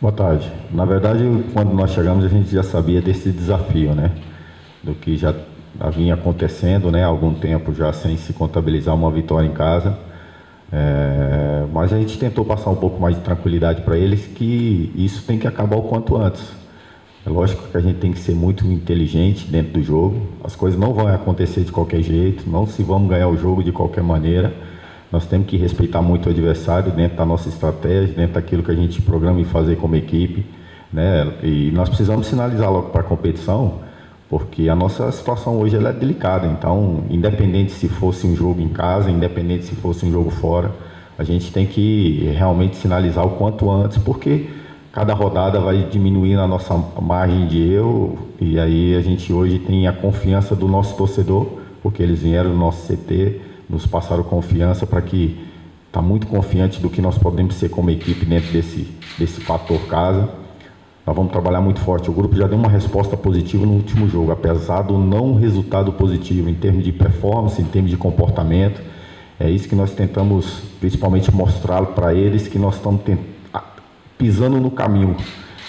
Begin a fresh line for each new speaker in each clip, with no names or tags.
Boa tarde. Na verdade, quando nós chegamos, a gente já sabia desse desafio, né? Do que já vinha acontecendo, né? Há algum tempo já sem se contabilizar uma vitória em casa. Mas a gente tentou passar um pouco mais de tranquilidade para eles, que isso tem que acabar o quanto antes. É lógico que a gente tem que ser muito inteligente dentro do jogo. As coisas não vão acontecer de qualquer jeito, não se vamos ganhar o jogo de qualquer maneira. Nós temos que respeitar muito o adversário dentro da nossa estratégia, dentro daquilo que a gente programa em fazer como equipe, né? E nós precisamos sinalizar logo para a competição, porque a nossa situação hoje ela é delicada. Então, independente se fosse um jogo em casa, independente se fosse um jogo fora, a gente tem que realmente sinalizar o quanto antes, porque cada rodada vai diminuindo a nossa margem de erro, e aí a gente hoje tem a confiança do nosso torcedor, porque eles vieram no nosso CT, nos passaram confiança para que está muito confiante do que nós podemos ser como equipe dentro desse fator casa. Nós vamos trabalhar muito forte. O grupo já deu uma resposta positiva no último jogo, apesar do não resultado positivo em termos de performance, em termos de comportamento. É isso que nós tentamos principalmente mostrar para eles, que nós estamos pisando no caminho.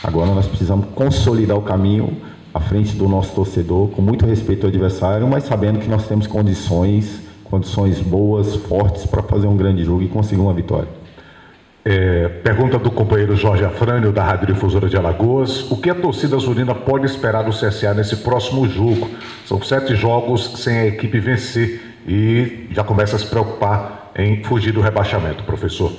Agora nós precisamos consolidar o caminho à frente do nosso torcedor, com muito respeito ao adversário, mas sabendo que nós temos condições boas, fortes, para fazer um grande jogo e conseguir uma vitória.
Pergunta do companheiro Jorge Afrânio, da Rádio Difusora de Alagoas. O que a torcida azulina pode esperar do CSA nesse próximo jogo? São 7 jogos sem a equipe vencer e já começa a se preocupar em fugir do rebaixamento, professor.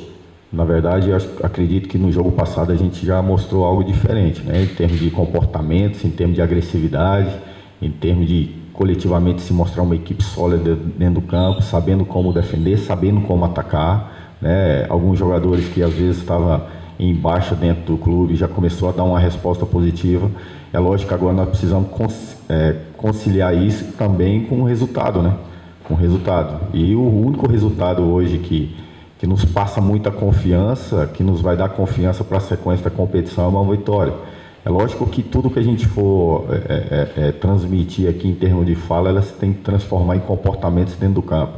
Na verdade, eu acredito que no jogo passado a gente já mostrou algo diferente, né? Em termos de comportamentos, em termos de agressividade, em termos de coletivamente se mostrar uma equipe sólida dentro do campo, sabendo como defender, sabendo como atacar, né? Alguns jogadores que às vezes estavam em baixa dentro do clube já começou a dar uma resposta positiva. É lógico que agora nós precisamos conciliar isso também com o resultado, né? Com o resultado. E o único resultado hoje que nos passa muita confiança, que nos vai dar confiança para a sequência da competição, é uma vitória. É lógico que tudo que a gente for transmitir aqui em termos de fala, ela se tem que transformar em comportamentos dentro do campo.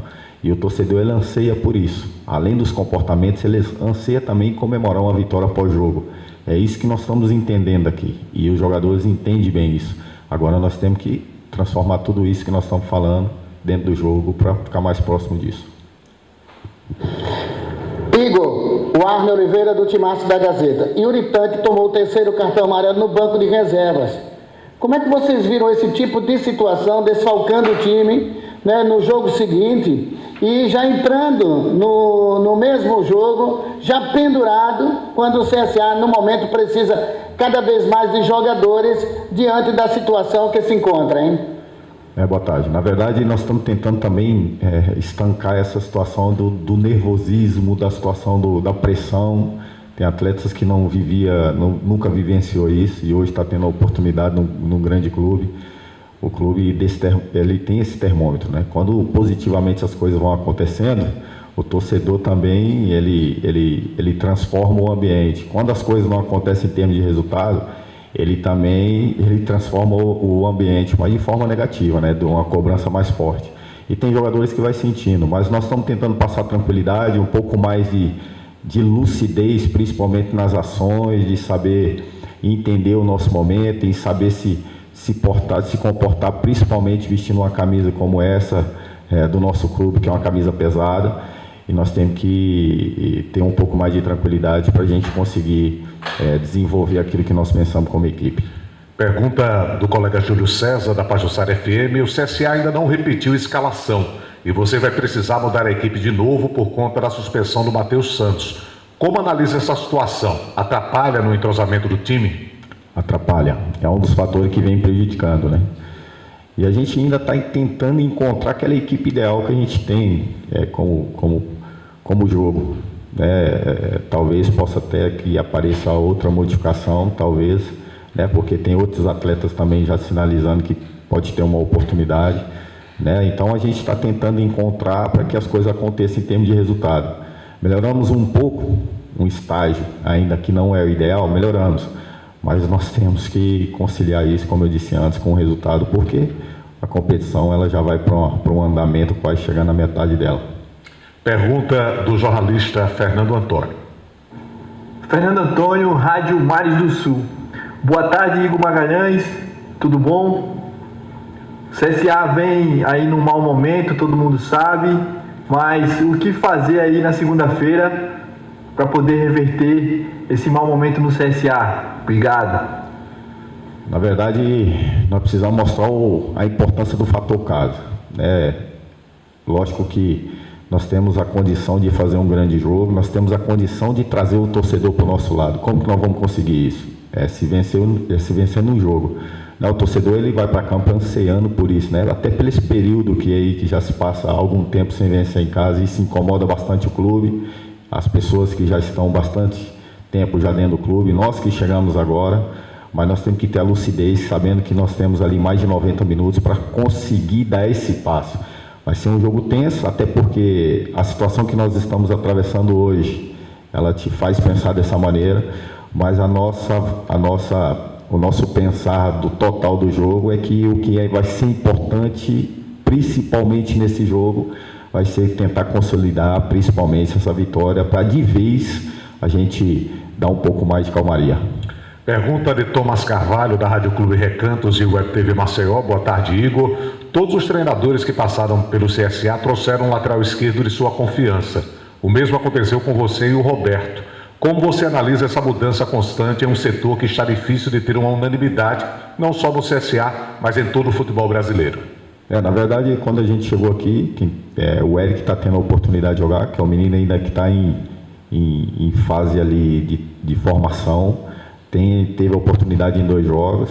E o torcedor, ele anseia por isso. Além dos comportamentos, ele anseia também comemorar uma vitória pós-jogo. É isso que nós estamos entendendo aqui. E os jogadores entendem bem isso. Agora nós temos que transformar tudo isso que nós estamos falando dentro do jogo para ficar mais próximo disso.
Igor, o Arne Oliveira do Timaço da Gazeta. Yuri Tanque tomou o 3º cartão amarelo no banco de reservas. Como é que vocês viram esse tipo de situação, desfalcando o time, né, no jogo seguinte e já entrando no mesmo jogo, já pendurado, quando o CSA no momento precisa cada vez mais de jogadores diante da situação que se encontra, hein?
Boa tarde. Na verdade, nós estamos tentando também estancar essa situação do nervosismo, da situação da pressão. Tem atletas que nunca vivenciou isso e hoje está tendo a oportunidade num grande clube. O clube ele tem esse termômetro, né? Quando positivamente as coisas vão acontecendo, o torcedor também ele transforma o ambiente. Quando as coisas não acontecem em termos de resultado, ele transforma o ambiente, mas de forma negativa, né? De uma cobrança mais forte. E tem jogadores que vai sentindo, mas nós estamos tentando passar tranquilidade, um pouco mais de lucidez, principalmente nas ações, de saber entender o nosso momento, em saber se comportar, principalmente vestindo uma camisa como essa do nosso clube, que é uma camisa pesada. E nós temos que ter um pouco mais de tranquilidade para a gente conseguir desenvolver aquilo que nós pensamos como equipe.
Pergunta do colega Júlio César, da Pajuçara FM. O CSA ainda não repetiu a escalação e você vai precisar mudar a equipe de novo por conta da suspensão do Matheus Santos. Como analisa essa situação? Atrapalha no entrosamento do time?
Atrapalha. É um dos fatores que vem prejudicando, né? E a gente ainda está tentando encontrar aquela equipe ideal que a gente tem como jogo. Talvez possa até que apareça outra modificação, talvez, né? Porque tem outros atletas também já sinalizando que pode ter uma oportunidade, né? Então a gente está tentando encontrar para que as coisas aconteçam em termos de resultado. Melhoramos um pouco, um estágio, ainda que não é o ideal, melhoramos. Mas nós temos que conciliar isso, como eu disse antes, com o resultado, porque a competição ela já vai para um andamento quase chegando à metade dela.
Pergunta do jornalista Fernando Antônio.
Fernando Antônio, Rádio Mares do Sul. Boa tarde, Igor Magalhães, tudo bom? CSA vem aí num mau momento, todo mundo sabe, mas o que fazer aí na segunda-feira para poder reverter esse mau momento no CSA? Obrigado.
Na verdade, nós precisamos mostrar a importância do fator casa, né? Lógico que nós temos a condição de fazer um grande jogo, nós temos a condição de trazer o torcedor para o nosso lado. Como que nós vamos conseguir isso? Se vencer no jogo. O torcedor ele vai para campo ansiando por isso, né? Até pelo esse período que já se passa há algum tempo sem vencer em casa, isso incomoda bastante o clube, as pessoas que já estão bastante tempo já dentro do clube, nós que chegamos agora, mas nós temos que ter a lucidez, sabendo que nós temos ali mais de 90 minutos para conseguir dar esse passo. Vai ser um jogo tenso, até porque a situação que nós estamos atravessando hoje, ela te faz pensar dessa maneira, mas o nosso pensar do total do jogo é que o que vai ser importante, principalmente nesse jogo, vai ser tentar consolidar principalmente essa vitória para de vez a gente dar um pouco mais de calmaria.
Pergunta de Thomas Carvalho, da Rádio Clube Recantos e Web TV Maceió. Boa tarde, Igor. Todos os treinadores que passaram pelo CSA trouxeram um lateral esquerdo de sua confiança. O mesmo aconteceu com você e o Roberto. Como você analisa essa mudança constante em um setor que está difícil de ter uma unanimidade, não só no CSA, mas em todo o futebol brasileiro?
Na verdade, quando a gente chegou aqui, o Eric está tendo a oportunidade de jogar, que é um menino ainda que está em fase ali de formação, teve a oportunidade em 2 jogos.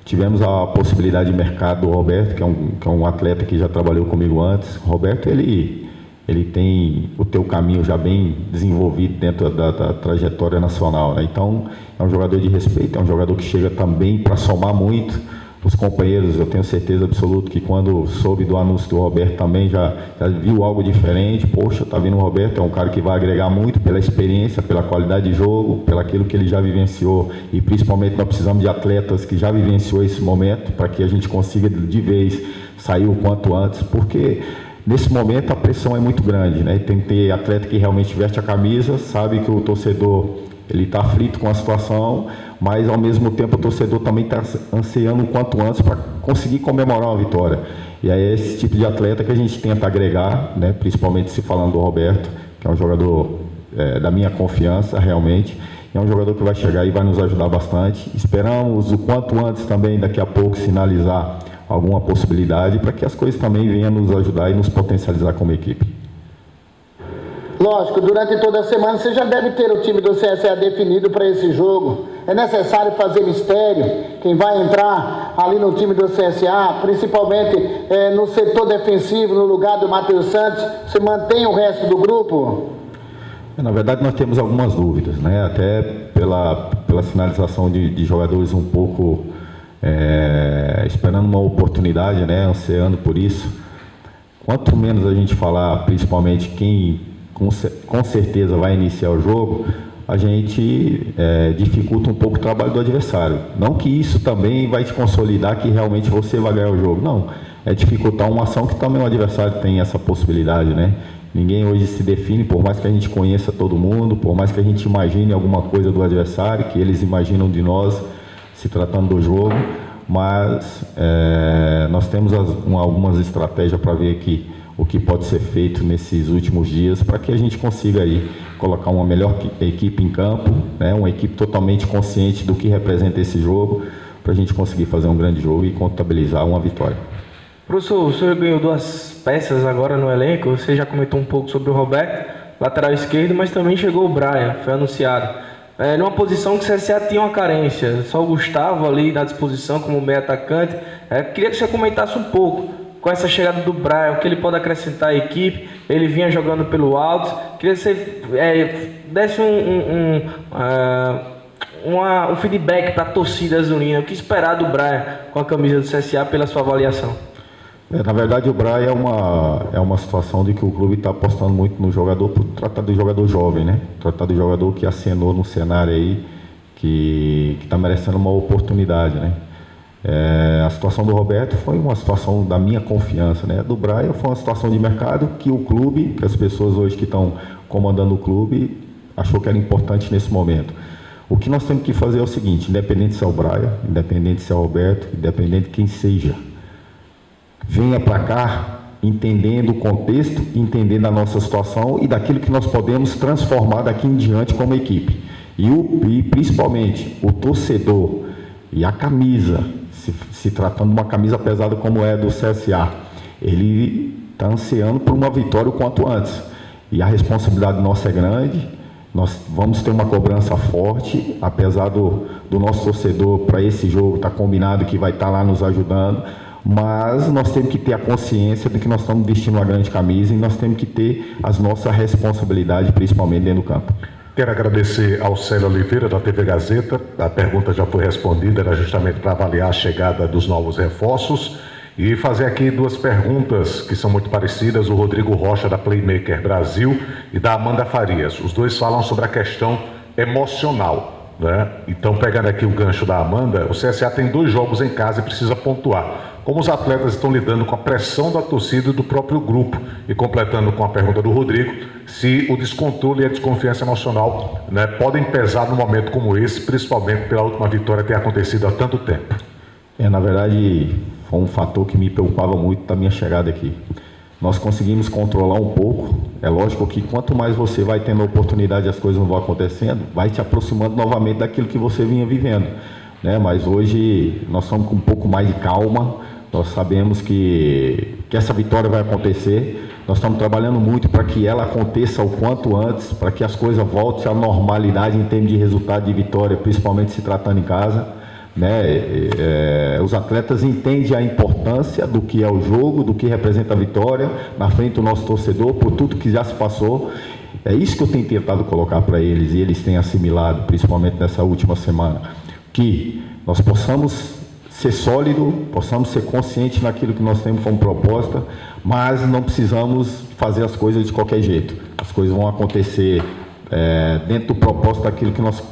Tivemos a possibilidade de mercado do Roberto, que é um atleta que já trabalhou comigo antes. O Roberto, ele tem o teu caminho já bem desenvolvido dentro da trajetória nacional, né? Então, é um jogador de respeito, é um jogador que chega também para somar muito. Os companheiros, eu tenho certeza absoluta que quando soube do anúncio do Roberto também já viu algo diferente. Poxa, tá vindo o Roberto, é um cara que vai agregar muito pela experiência, pela qualidade de jogo, pelo aquilo que ele já vivenciou, e principalmente nós precisamos de atletas que já vivenciou esse momento para que a gente consiga de vez sair o quanto antes, porque nesse momento a pressão é muito grande, né? Tem que ter atleta que realmente veste a camisa, sabe que o torcedor ele está aflito com a situação, mas ao mesmo tempo o torcedor também está ansiando o quanto antes para conseguir comemorar uma vitória. E aí é esse tipo de atleta que a gente tenta agregar, né? Principalmente se falando do Roberto, que é um jogador da minha confiança realmente, é um jogador que vai chegar e vai nos ajudar bastante. Esperamos o quanto antes também, daqui a pouco, sinalizar alguma possibilidade para que as coisas também venham nos ajudar e nos potencializar como equipe.
Lógico, durante toda a semana você já deve ter o time do CSA definido para esse jogo. É necessário fazer mistério, quem vai entrar ali no time do CSA, principalmente no setor defensivo, no lugar do Matheus Santos, você mantém o resto do grupo?
Na verdade, nós temos algumas dúvidas, né? Até pela sinalização de jogadores um pouco esperando uma oportunidade, né? Ansiando por isso. Quanto menos a gente falar, principalmente quem com certeza vai iniciar o jogo, a gente dificulta um pouco o trabalho do adversário. Não que isso também vai te consolidar que realmente você vai ganhar o jogo, não. É dificultar uma ação que também o adversário tem essa possibilidade, né? Ninguém hoje se define, por mais que a gente conheça todo mundo, por mais que a gente imagine alguma coisa do adversário, que eles imaginam de nós, se tratando do jogo, mas nós temos algumas estratégias para ver aqui o que pode ser feito nesses últimos dias para que a gente consiga aí colocar uma melhor equipe em campo, né? Uma equipe totalmente consciente do que representa esse jogo, para a gente conseguir fazer um grande jogo e contabilizar uma vitória.
Professor, o senhor ganhou 2 peças agora no elenco, você já comentou um pouco sobre o Roberto, lateral esquerdo, mas também chegou o Brian, foi anunciado. Numa posição que o CSA tinha uma carência, só o Gustavo ali na disposição como meio atacante. Queria que você comentasse um pouco com essa chegada do Brian, o que ele pode acrescentar à equipe. Ele vinha jogando pelo alto. Queria que você desse um feedback para a torcida azulina. O que esperar do Brian com a camisa do CSA pela sua avaliação?
Na verdade, o Brian é uma situação de que o clube está apostando muito no jogador, por tratar de jogador jovem, né? Tratar de jogador que acenou no cenário aí, que está merecendo uma oportunidade, né? A situação do Roberto foi uma situação da minha confiança, né? Do Brian foi uma situação de mercado que o clube, que as pessoas hoje que estão comandando o clube, achou que era importante nesse momento. O que nós temos que fazer é o seguinte, independente se é o Brian, independente se é o Roberto, independente de quem seja, venha para cá entendendo o contexto, entendendo a nossa situação e daquilo que nós podemos transformar daqui em diante como equipe. E principalmente o torcedor e a camisa, se tratando de uma camisa pesada como é do CSA, ele está ansiando por uma vitória o quanto antes. E a responsabilidade nossa é grande, nós vamos ter uma cobrança forte, apesar do nosso torcedor para esse jogo estar combinado que vai estar lá nos ajudando, mas nós temos que ter a consciência de que nós estamos vestindo uma grande camisa e nós temos que ter as nossas responsabilidades, principalmente dentro do campo.
Quero agradecer ao Célio Oliveira, da TV Gazeta. A pergunta já foi respondida, era justamente para avaliar a chegada dos novos reforços. E fazer aqui duas perguntas que são muito parecidas, o Rodrigo Rocha, da Playmaker Brasil, e da Amanda Farias. Os dois falam sobre a questão emocional, né? Então, pegando aqui o gancho da Amanda, o CSA tem 2 jogos em casa e precisa pontuar. Como os atletas estão lidando com a pressão da torcida e do próprio grupo? E completando com a pergunta do Rodrigo, se o descontrole e a desconfiança emocional, né, podem pesar num momento como esse, principalmente pela última vitória ter acontecido há tanto tempo.
Na verdade, foi um fator que me preocupava muito da minha chegada aqui. Nós conseguimos controlar um pouco. É lógico que quanto mais você vai tendo a oportunidade, as coisas não vão acontecendo, vai te aproximando novamente daquilo que você vinha vivendo, né? Mas hoje nós estamos com um pouco mais de calma. Nós sabemos que essa vitória vai acontecer. Nós estamos trabalhando muito para que ela aconteça o quanto antes, para que as coisas voltem à normalidade em termos de resultado de vitória, principalmente se tratando em casa, né? Os atletas entendem a importância do que é o jogo, do que representa a vitória na frente do nosso torcedor, por tudo que já se passou. É isso que eu tenho tentado colocar para eles, e eles têm assimilado, principalmente nessa última semana, que nós possamos ser sólido, possamos ser conscientes naquilo que nós temos como proposta, mas não precisamos fazer as coisas de qualquer jeito. As coisas vão acontecer dentro do propósito daquilo que nós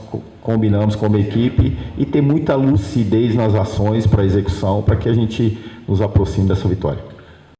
combinamos como equipe e ter muita lucidez nas ações para execução, para que a gente nos aproxime dessa vitória.